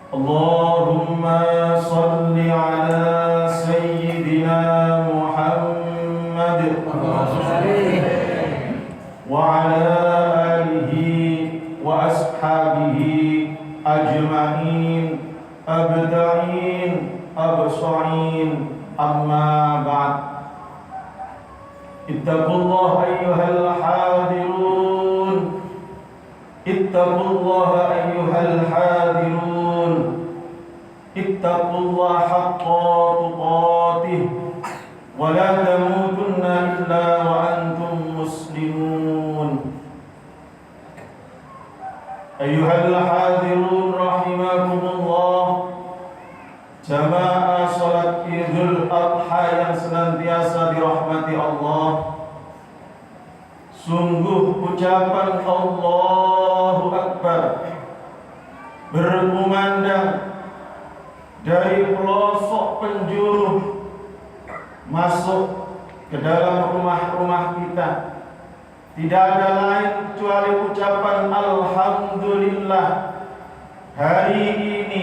Allahumma salli ala Sayyidina Muhammad wa ala alihi wa ashabihi ajma'in abda'in absa'in amma ba'd. Ittaqullah ayyuhal hadirun, ittaqullah ayyuhal hadirun, ittaqullah haqqa tuqatih wa la tamutunna illa wa antum muslimun. Ayyuhal hadirun rahimakumullah, jamaah salat Idul Adha yang senantiasa dirahmati Allah. Sungguh ucapan Allahu Akbar berkumandang dari pelosok penjuru masuk ke dalam rumah-rumah kita. Tidak ada lain kecuali ucapan Alhamdulillah. Hari ini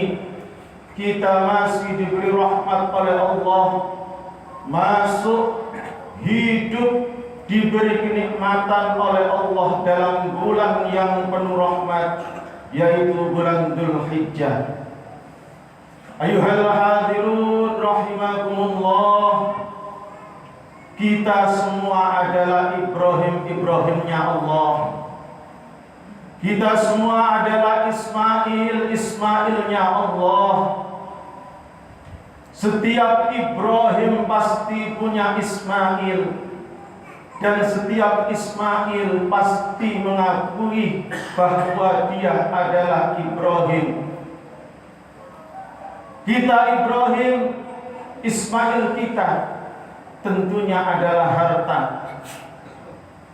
kita masih diberi rahmat oleh Allah, masuk hidup, diberi kenikmatan oleh Allah dalam bulan yang penuh rahmat, yaitu bulan Dzulhijjah. Ayyuhal hadirun rahimakumullah, kita semua adalah Ibrahimnya Allah. Kita semua adalah Ismailnya Allah. Setiap Ibrahim pasti punya Ismail, dan setiap Ismail pasti mengakui bahwa dia adalah Ibrahim. Kita Ibrahim, Ismail kita tentunya adalah harta.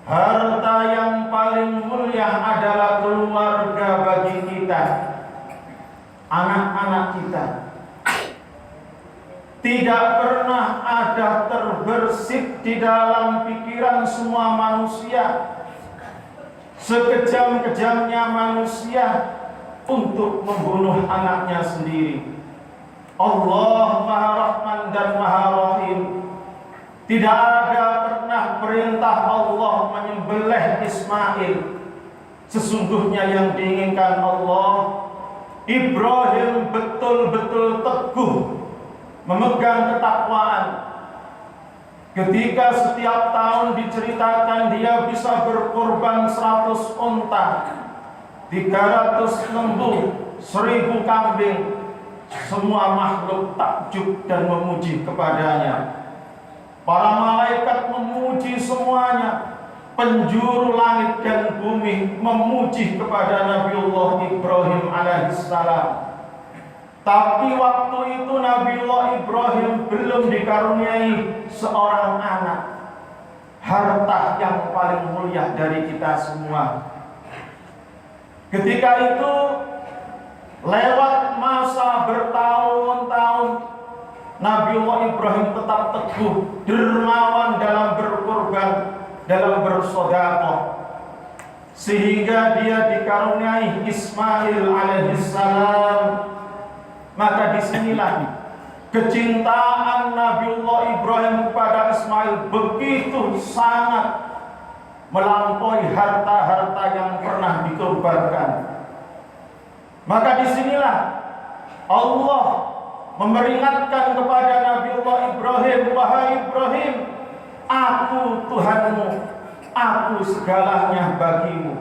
Harta yang paling mulia adalah keluarga bagi kita, anak-anak kita. Tidak pernah ada terbersit di dalam pikiran semua manusia, sekejam-kejamnya manusia, untuk membunuh anaknya sendiri. Allah Maha Rahman dan Maha Rahim. Tidak ada pernah perintah Allah menyembelih Ismail. Sesungguhnya yang diinginkan Allah, Ibrahim betul-betul teguh memegang ketakwaan. Ketika setiap tahun diceritakan dia bisa berkorban 100 unta, 300 lembu, 1000 kambing, semua makhluk takjub dan memuji kepadanya. Para malaikat memuji semuanya. Penjuru langit dan bumi memuji kepada Nabiullah Ibrahim alaihissalam. Tapi waktu itu Nabiullah Ibrahim belum dikaruniai seorang anak, harta yang paling mulia dari kita semua. Ketika itu lewat masa bertahun-tahun, Nabiullah Ibrahim tetap teguh, dermawan dalam berkorban, dalam bersedekah, sehingga dia dikaruniai Ismail alaihissalam. Maka disinilah kecintaan Nabiullah Ibrahim kepada Ismail begitu sangat melampaui harta-harta yang pernah dikorbankan. Maka disinilah Allah memperingatkan kepada Nabiullah Ibrahim, wahai Ibrahim, aku Tuhanmu, aku segalanya bagimu.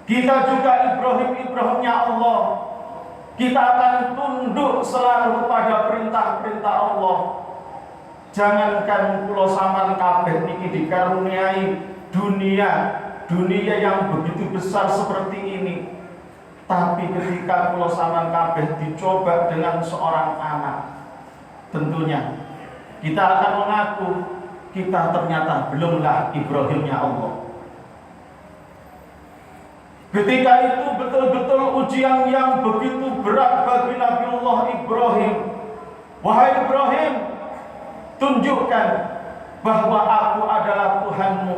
Kita juga Ibrahimnya Allah. Kita akan tunduk selalu kepada perintah-perintah Allah. Jangankan Pulau Saman kabeh niki dikaruniai dunia yang begitu besar seperti ini, tapi ketika Pulau Saman kabeh dicoba dengan seorang anak, tentunya kita akan mengaku kita ternyata belumlah Ibrahimnya Allah. Ketika itu betul-betul ujian yang begitu berat bagi Nabiullah Ibrahim. Wahai Ibrahim, tunjukkan bahwa aku adalah Tuhanmu.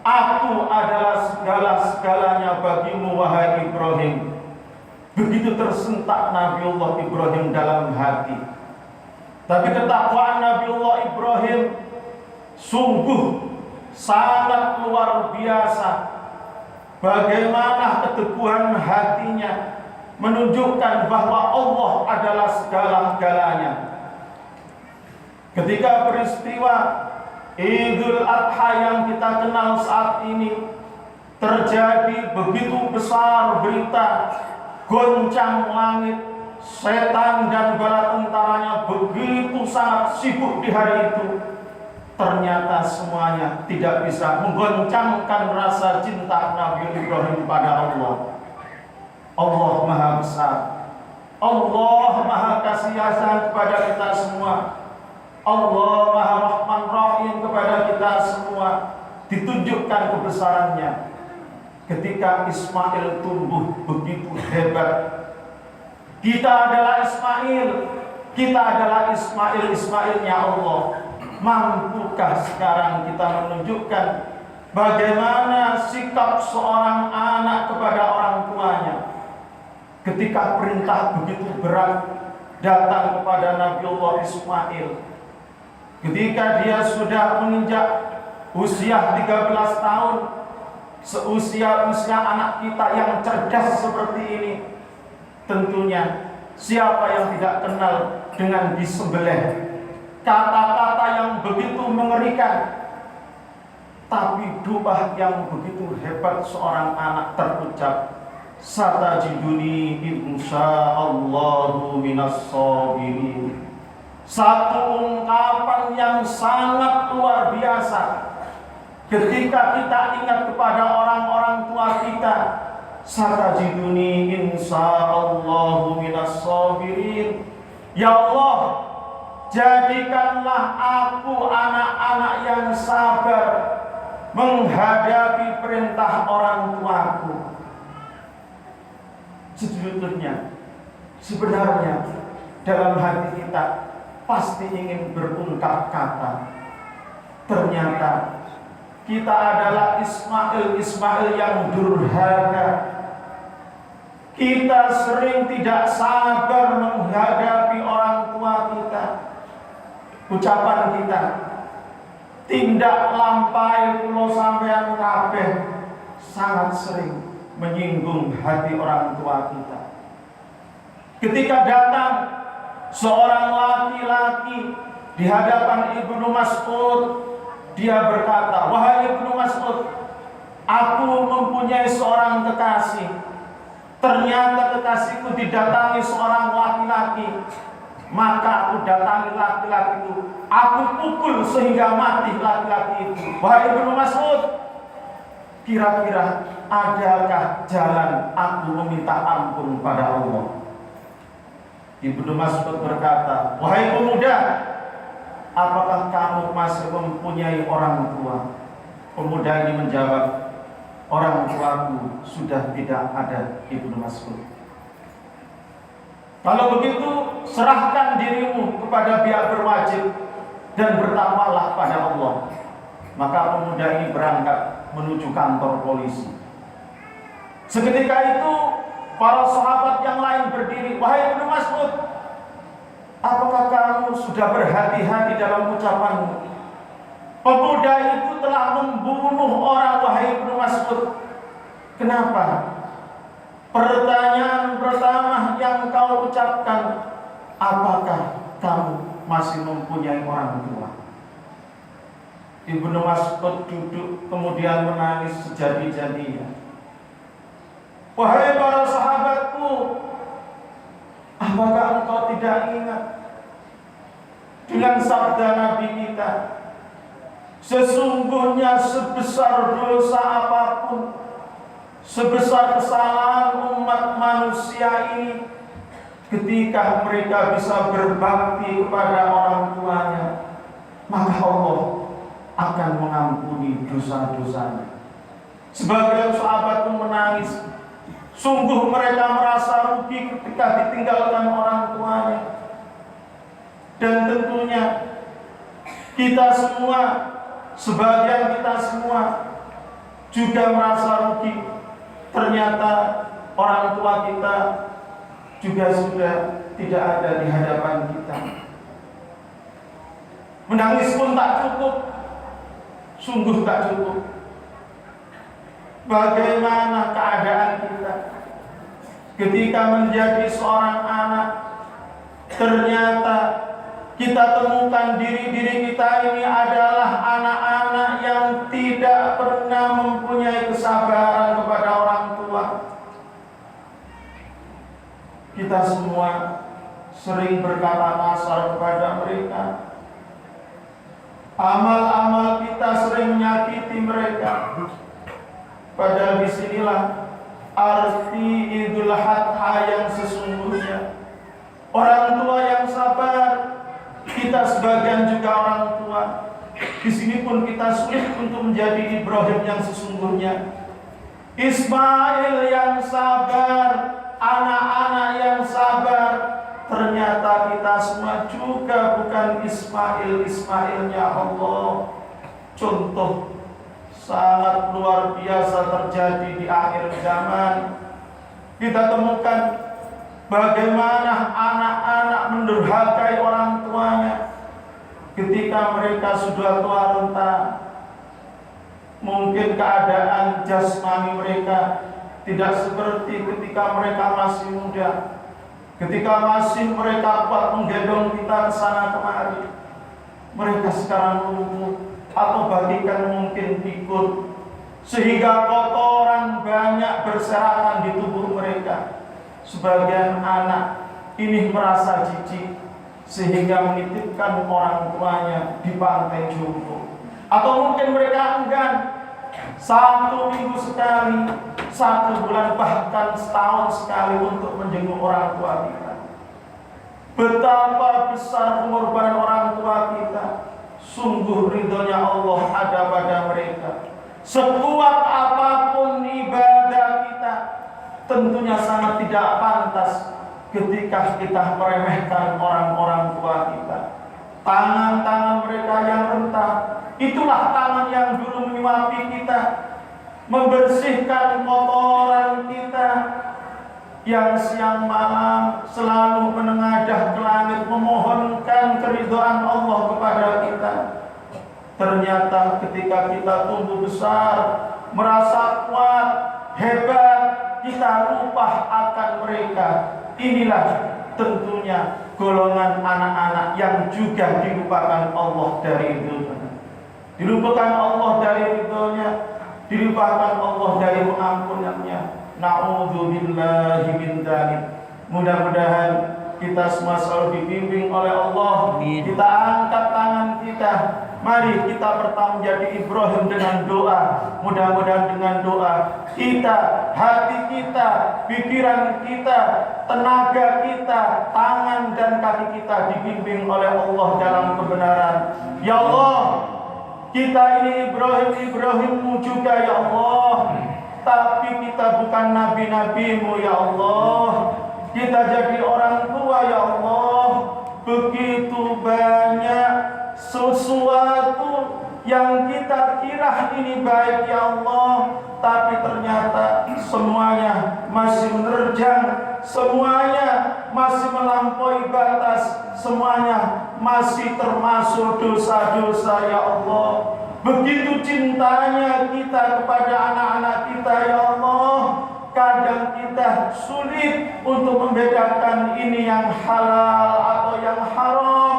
Aku adalah segala-segalanya bagimu, wahai Ibrahim. begitu tersentak Nabiullah Ibrahim dalam hati. Tapi ketakwaan Nabiullah Ibrahim sungguh sangat luar biasa. Bagaimana keteguhan hatinya menunjukkan bahwa Allah adalah segala-galanya. Ketika peristiwa Idul Adha yang kita kenal saat ini terjadi, begitu besar berita, goncang langit, setan dan bala tentaranya begitu sangat sibuk di hari itu. Ternyata semuanya tidak bisa menggoncangkan rasa cinta Nabi Ibrahim pada Allah. Allah Maha Besar, Allah Maha Kasih Sayang kepada kita semua, Allah Maha Rahman Rahim kepada kita semua. Ditunjukkan kebesarannya ketika Ismail tumbuh begitu hebat. Kita adalah Ismail, kita adalah Ismailnya Allah. Mampukah sekarang kita menunjukkan bagaimana sikap seorang anak kepada orang tuanya ketika perintah begitu berat datang kepada Nabiullah Ismail, ketika dia sudah menginjak usia 13 tahun, seusia anak kita yang cerdas seperti ini. Tentunya siapa yang tidak kenal dengan disembelih, kata-kata yang begitu mengerikan, tapi doa yang begitu hebat seorang anak terucap, satajiduni insyaallahu minas sabirin. Satu ungkapan yang sangat luar biasa ketika kita ingat kepada orang-orang tua kita, satajiduni insyaallahu minas sabirin. Ya Allah, jadikanlah aku anak-anak yang sabar menghadapi perintah orang tuaku. Sejujurnya, sebenarnya dalam hati kita pasti ingin berungkap kata. Ternyata kita adalah Ismail yang durhaka. Kita sering tidak sabar menghadapi orang tua kita. Ucapan kita, tindak lampai kulo sampean kabeh, sangat sering menyinggung hati orang tua kita. Ketika datang seorang laki-laki di hadapan Ibnu Mas'ud, dia berkata, wahai Ibnu Mas'ud, aku mempunyai seorang kekasih. Ternyata kekasihku didatangi seorang laki-laki. Maka aku datangi laki-laki itu, aku pukul sehingga mati laki-laki itu. Wahai Ibnu Mas'ud, kira-kira adakah jalan aku meminta ampun pada Allah? Ibnu Mas'ud berkata, wahai pemuda, apakah kamu masih mempunyai orang tua? Pemuda ini menjawab, orang tuaku sudah tidak ada, Ibnu Mas'ud. Kalau begitu, serahkan dirimu kepada pihak berwajib dan bertakwalah pada Allah. Maka pemuda ini berangkat menuju kantor polisi. Seketika itu, para sahabat yang lain berdiri, wahai Ibnu Mas'ud, apakah kamu sudah berhati-hati dalam ucapanmu? Pemuda itu telah membunuh orang, wahai Ibnu Mas'ud. Kenapa? Pertanyaan pertama yang kau ucapkan, apakah kamu masih mempunyai orang tua? Ibnu Mas'ud duduk kemudian menangis sejadi-jadinya. Wahai para sahabatku, apakah engkau tidak ingat dengan sabda Nabi kita, sesungguhnya sebesar dosa apapun, sebesar kesalahan umat manusia ini, ketika mereka bisa berbakti kepada orang tuanya, maka Allah akan mengampuni dosa-dosanya. Sebagian sahabat pun menangis. Sungguh mereka merasa rugi ketika ditinggalkan orang tuanya. Dan tentunya kita semua, sebagian kita semua juga merasa rugi. Ternyata orang tua kita juga sudah tidak ada di hadapan kita. Menangis pun tak cukup, sungguh tak cukup. Bagaimana keadaan kita ketika menjadi seorang anak? Ternyata kita temukan diri-diri kita ini adalah anak-anak yang tidak pernah mempunyai kesabaran kepada orang tua. Kita semua sering berkata kasar kepada mereka. Amal-amal kita sering menyakiti mereka. Padahal disinilah arti Idul Adha yang sesungguhnya. Orang tua yang sabar, kita sebagian juga orang tua. Di sini pun kita sulit untuk menjadi Ibrahim yang sesungguhnya. Ismail yang sabar, anak-anak yang sabar. Ternyata kita semua juga bukan Ismailnya Allah. Contoh sangat luar biasa terjadi di akhir zaman. Kita temukan bagaimana anak-anak mendurhakai orang tuanya ketika mereka sudah tua renta. Mungkin keadaan jasmani mereka tidak seperti ketika mereka masih muda. Ketika masih mereka kuat menggendong kita ke sana kemari, mereka sekarang lumpuh atau bagikan mungkin pikun, sehingga kotoran banyak berserakan di tubuh mereka. Sebagian anak ini merasa jijik sehingga menitipkan orang tuanya di pantai jompo, atau mungkin mereka enggan 1 minggu sekali, 1 bulan, bahkan setahun sekali untuk menjenguk orang tua kita. Betapa besar pengorbanan orang tua kita. Sungguh ridhonya Allah ada pada mereka. Sekuat apapun ibadah kita, tentunya sangat tidak pantas ketika kita meremehkan orang-orang tua kita. Tangan-tangan mereka yang rentah, itulah tangan yang dulu menyuapi kita, membersihkan kotoran kita, yang siang malam selalu menengadah ke langit memohonkan keridhaan Allah kepada kita. Ternyata ketika kita tumbuh besar, merasa kuat, hebat, kita lupa akan mereka. Inilah tentunya golongan anak-anak yang juga dilupakan Allah dari ridhonya. Dilupakan Allah dari ridhonya, dilupakan Allah dari pengampunannya. Na'udzubillahi min dzalik. Mudah-mudahan kita semua selalu dibimbing oleh Allah. Kita angkat tangan kita. Mari kita pertama menjadi Ibrahim dengan doa. Mudah-mudahan dengan doa kita, hati kita, pikiran kita, tenaga kita, tangan dan kaki kita dibimbing oleh Allah dalam kebenaran. Ya Allah, kita ini Ibrahim-Mu juga ya Allah. Tapi kita bukan nabi-nabi-Mu ya Allah. Kita jadi orang tua ya Allah. Begitu banyak sesuatu yang kita kira ini baik ya Allah, tapi ternyata semuanya masih menerjang, semuanya masih melampaui batas, semuanya masih termasuk dosa-dosa ya Allah. Begitu cintanya kita kepada anak-anak kita ya Allah, kadang kita sulit untuk membedakan ini yang halal atau yang haram.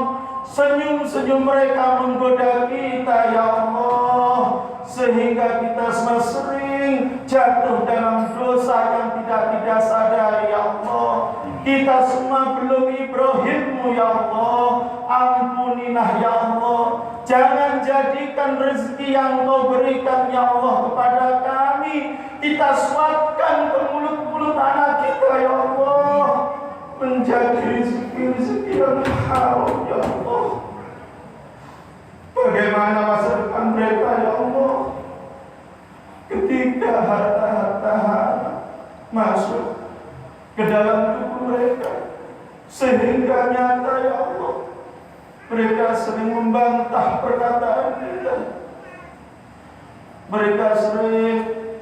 Senyum-senyum mereka menggoda kita ya Allah, sehingga kita semua sering jatuh dalam dosa yang tidak sadari ya Allah. Kita semua belum Ibrahim-Mu ya Allah. Ampunilah ya Allah. Jangan jadikan rezeki yang Kau berikan ya Allah kepada kami kita suapkan ke mulut-mulut anak kita ya Allah, menjadi rezeki yang haram ya Allah. Bagaimana masa depan mereka ya Allah ketika harta-harta masuk ke dalam tubuh mereka, sehingga nyata ya Allah mereka sering membantah perkataan kita. Mereka sering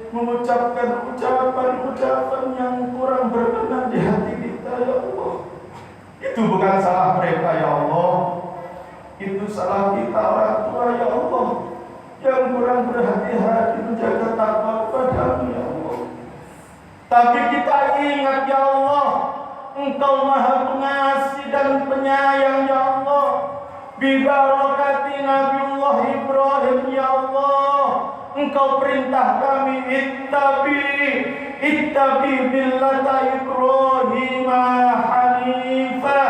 mengucapkan ucapan-ucapan yang kurang berkenan di hati kita ya Itu bukan salah mereka ya Allah, itu salah kita orang tua ya Allah, yang kurang berhati-hati menjaga takwa kepada-Mu ya Allah. Tapi kita ingat ya Allah, Engkau Maha Pengasih dan Penyayang ya Allah. Bibarakati Nabiullah Ibrahim ya Allah, Engkau perintah kami ittabi millata Ibrahim hanifah,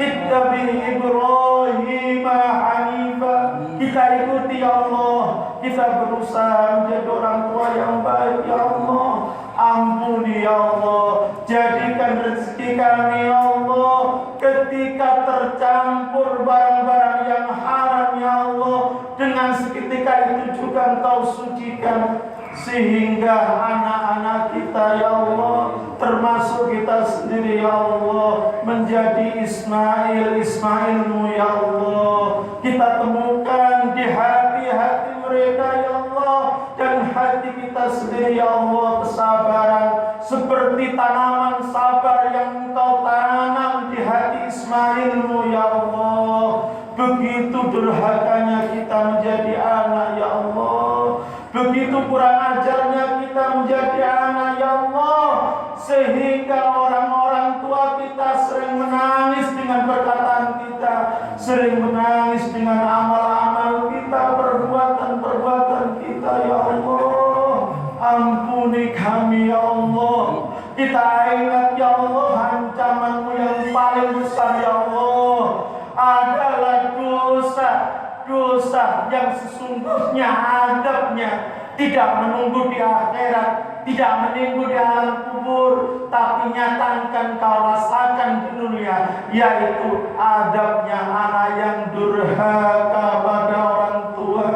ittabi Ibrahim hanifah. Kita ikuti ya Allah, kita berusaha menjadi orang tua yang baik ya Allah. Ampuni ya Allah, jadikan rezeki kami ya Allah ketika tercampur barang-barang yang haram ya Allah, dengan seketika itu juga Engkau sucikan, sehingga anak-anak kita ya Allah, termasuk kita sendiri ya Allah, menjadi Ismail-Mu ya Allah. Kita temukan di hati-hati mereka ya Allah, dan hati kita sendiri ya Allah kesabaran, seperti tanaman sabar yang Engkau tanam di hati Ismail-Mu ya Allah. Begitu durhakanya kita menjadi anak ya Allah, begitu kurang ajarnya kita menjadi anak ya Allah, sehingga orang-orang tua kita sering menangis dengan perkataan kita, sering menangis dengan amal-amal kita, perbuatan-perbuatan kita ya Allah. Ampuni kami ya Allah. Kita ingat ya Allah, ancaman-Mu yang paling besar ya Allah adalah dosa yang sesungguhnya adabnya tidak menunggu di akhirat, tidak menunggu di alam kubur, tapi nyatakan kau rasakan di dunia, yaitu adabnya anak yang durhaka pada orang tua.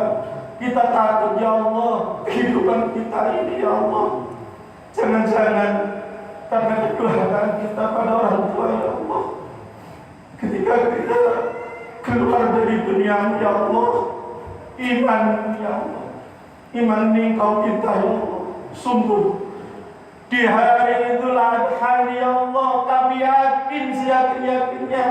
Kita takut ya Allah, kehidupan kita ini ya Allah, jangan-jangan karena kedurhakaan kita pada orang tua ya Allah, ketika kita keluar dari dunia ya Allah, iman ya Allah, iman Engkau kita ya Allah. Sungguh di hari Idul Adha ya Allah, kami yakin seyakin-yakinnya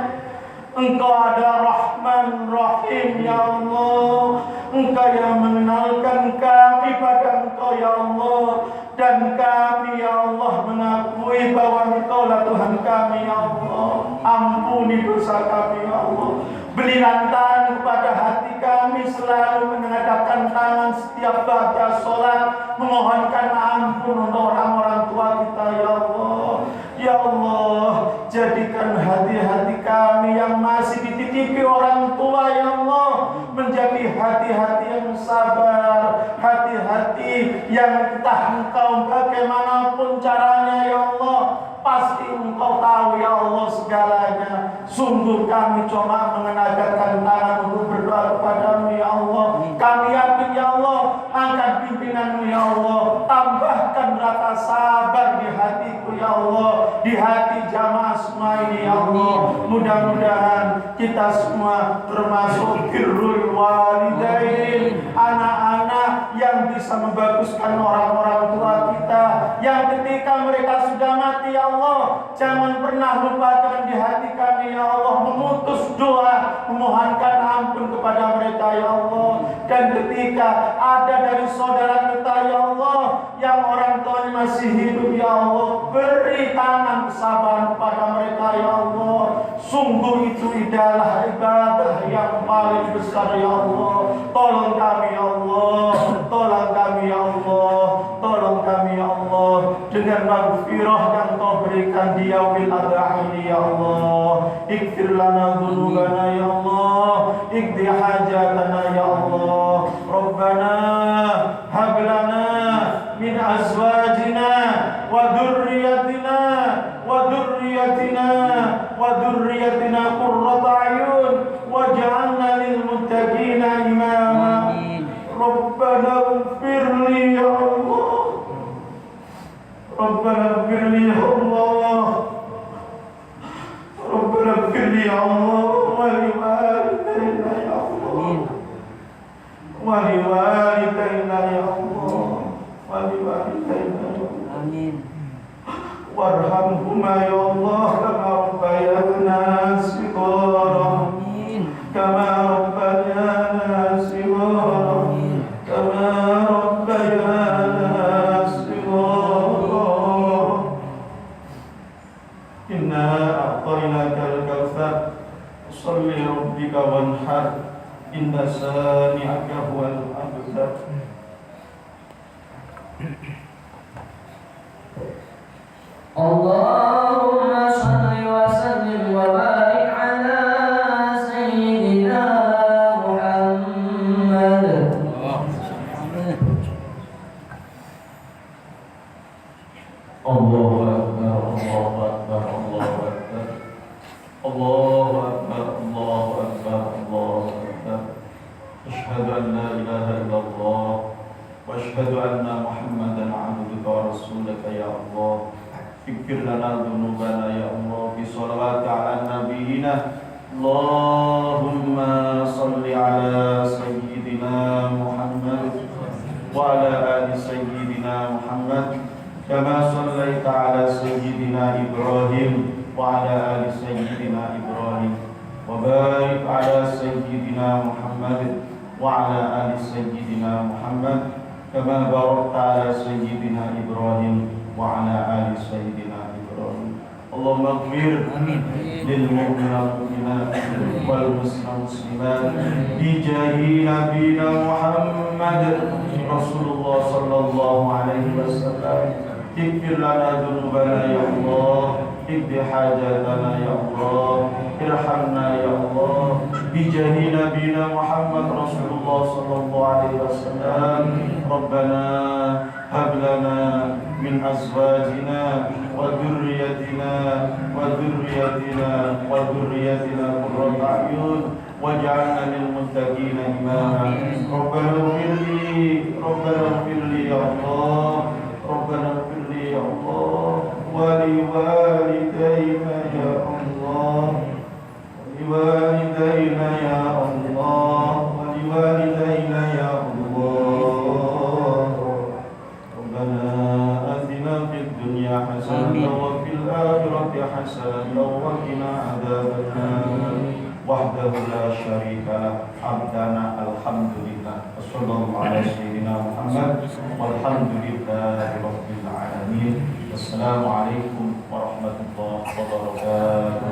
Engkau ada Rahman Rahim ya Allah. Engkau yang mengenalkan kami pada Engkau ya Allah, dan kami ya Allah mengakui bahwa Engkaulah Tuhan kami ya Allah. Ampuni dosa kami ya Allah. Beri lantaran kepada hati kami selalu menghadapkan tangan setiap baca sholat, memohonkan ampun untuk orang-orang tua kita ya Allah. Ya Allah, jadikan hati-hati kami yang masih dititipi orang tua ya Allah menjadi hati-hati yang sabar, hati-hati yang entah Engkau bagaimanapun caranya ya Allah, pasti Engkau tahu ya Allah segalanya. Sungguh kami cuma mengenadahkan tangan untuk berdoa kepada-Mu ya Allah. Kami yakin ya Allah, angkat pimpinan-Mu ya Allah, tambahkan rasa sabar di hatiku ya Allah, di hati jamaah semua ini ya Allah. Mudah-mudahan kita semua termasuk birrul walidain, anak-anak yang bisa membaguskan orang-orang tua kita, yang ketika mereka sudah mati ya Allah, jangan pernah lupa dengan di hati kami ya Allah, memutus doa, memohonkan ampun kepada mereka ya Allah. Dan ketika ada dari saudara kita ya Allah yang orang tuanya masih hidup ya Allah, beri tangan kesabaran kepada mereka ya Allah. Sungguh itu adalah ibadah yang paling besar ya Allah. Tolong kami ya Allah, tolong kami ya Allah, tolong kami ya Allah dengan maghfirah yang Kau berikan di yaumil adha ini ya Allah. Ighfir lana dzunubana ya Allah, iqdi hajatana ya Allah. Rabbana hab lana min azwajina wa dhurriyyatina qurrata a'yun waj'alna lil muttaqina imama. Rabbana ighfirli ya Allah, Rabbana ighfirli ya Allah, Rabbana ighfirli ya Allah, wa liwalidayna ya Allah, wa liwalidayna ya Allah, wa liwalidayna ya Allah. Amin. Warhamhuma ya Allah kama rabbayana أعطيناك الكوثر صل لربك وانحر إن شانئك هو الأبتر. اللهم صل وسلم وبارك على سيدنا محمد. الله أكبر الله أكبر الله أكبر الله أكبر الله أكبر الله أكبر. أشهد أن لا إله إلا الله وأشهد أن محمدا عبدك ورسولك يا الله. اغفر لنا ذنوبنا يا الله بصلوات على نبينا. اللهم صل على سيدنا محمد وعلى آل سيدنا محمد كما صليت على سيدنا إبراهيم وعلى آل سيدنا إبراهيم وبارك على سيدنا محمد وعلى آل سيدنا محمد كما باركت على سيدنا إبراهيم وعلى آل سيدنا إبراهيم. اللهم اغفر للمؤمنين والمؤمنات والمسلمين والمسلمات بجاه نبينا محمد رسول الله صلى الله عليه وسلم. اغفر لنا ذنوبنا يا الله، اقض حاجاتنا يا الله، ارحمنا يا الله بجاه نبينا محمد رسول الله صلى الله عليه وسلم. ربنا هب لنا من أزواجنا وذريتنا قرة أعين واجعلنا للمتقين إماما. ربنا اغفر لي يا الله، ربنا اغفر لي يا الله ولوالدينا يا الله، ولوالدينا يا الله، ولوالدينا يا الله. ربنا آتنا في الدنيا حسنة وفي الآخرة حسنة وقنا عذاب النار وحده لا شريك له. عبدنا الحمد لله وصلى الله على سيدنا محمد والحمد لله رب العالمين. السلام عليكم ورحمة الله وبركاته.